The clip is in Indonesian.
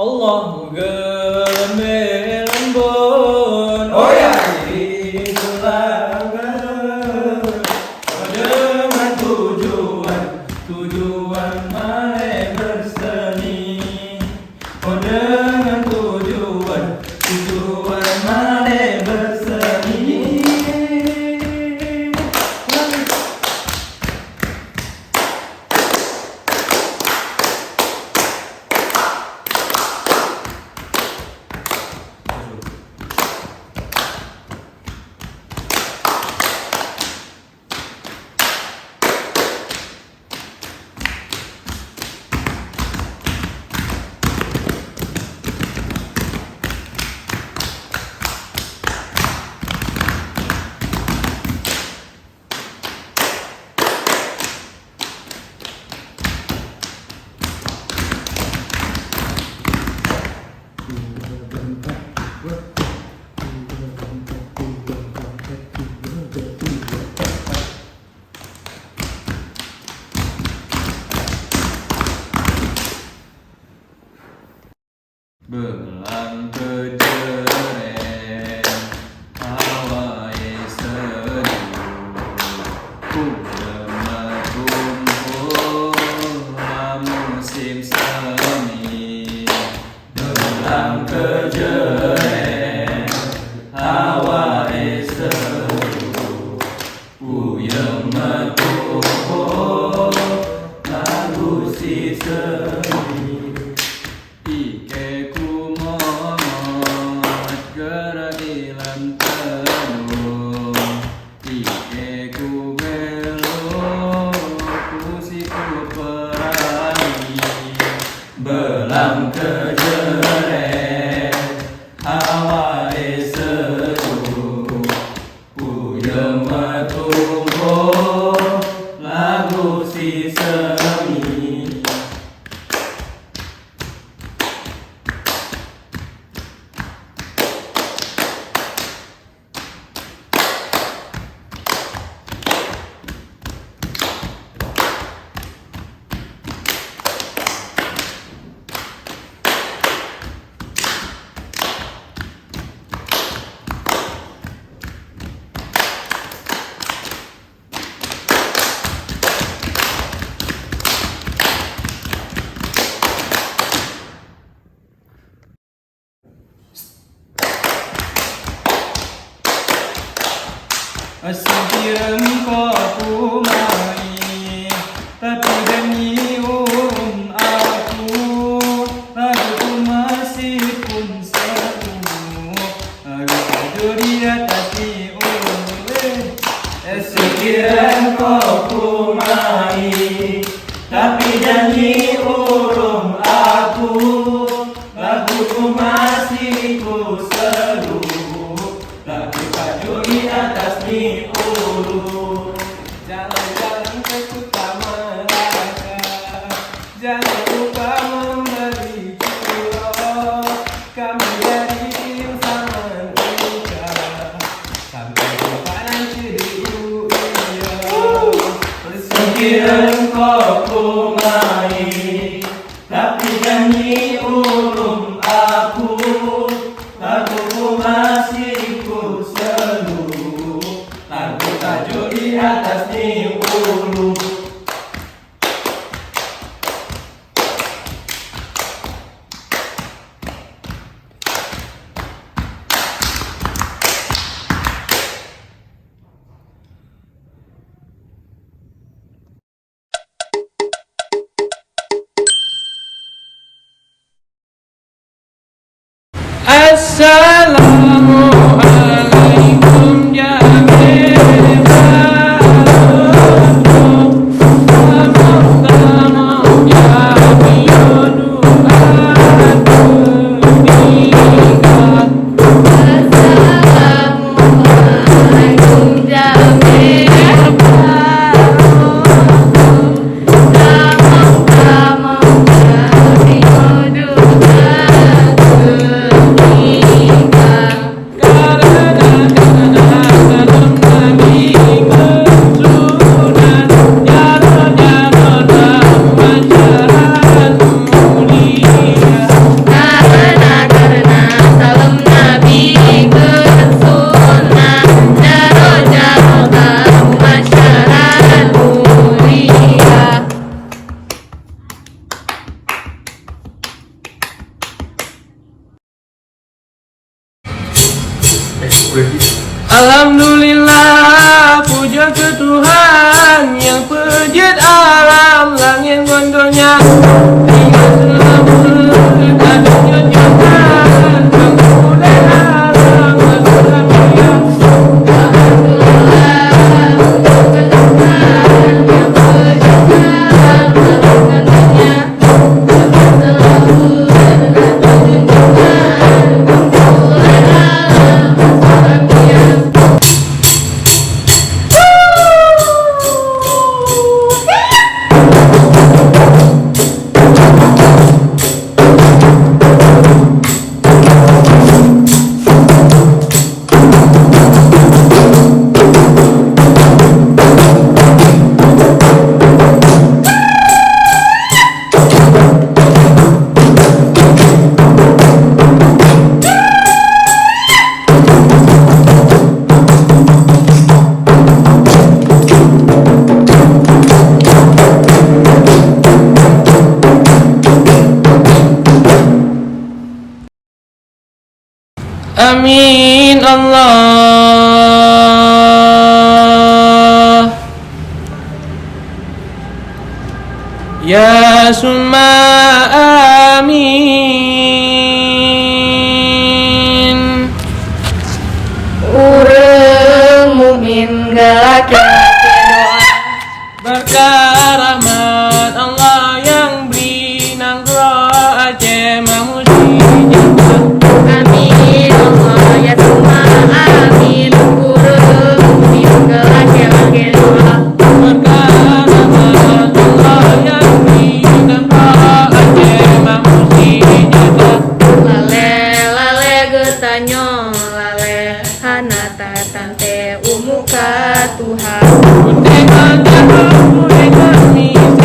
Allahu gemar lembut. Oh ya itulah dengan tujuan mare berseni. Oh dengan tujuan mare berseni. Belang kejeret hawai seduh Udah kumpul musim semi. Belang kejeret hawai seduh Uyang metumpul lagu si semi. Ike ku momot gerak ilang teduh. Ike ku melo kusiku perangi. Belang kejeret hawai seduh Uyang metumpul lagu si semi. Sekiranya kau ku mai, tapi demi aku, laguku masih pun seru. Lagu tidur di atas ni Sekiranya kau ku mai, tapi demi aku, laguku masih ku seru. Lagu tajuk di atas ni ulu. Jalan-jalan ke kota Melaka, jangan lupa memberi cilok. Kami dari Insan Ika, sampai jumpa nanti di Uia. Sekiranya kau ku mai, tapi janji ulum aku, laguku masih ku seluruh. Lagu tajuk di atas ni ulu. Assalamualaikum ya Amin Allah. Ya summa amin. Urang mukmin galak doa Berkah rahmat Allah yang beri nangro Aceh mamusinya. amin Allah ya summa amin urang mukmin galak doa Berkah rahmat Allah yang beri nangro Aceh mamusinya. lale lale getanyo lale hanata tante umuka Tuhan Dengan jalan, dengan misa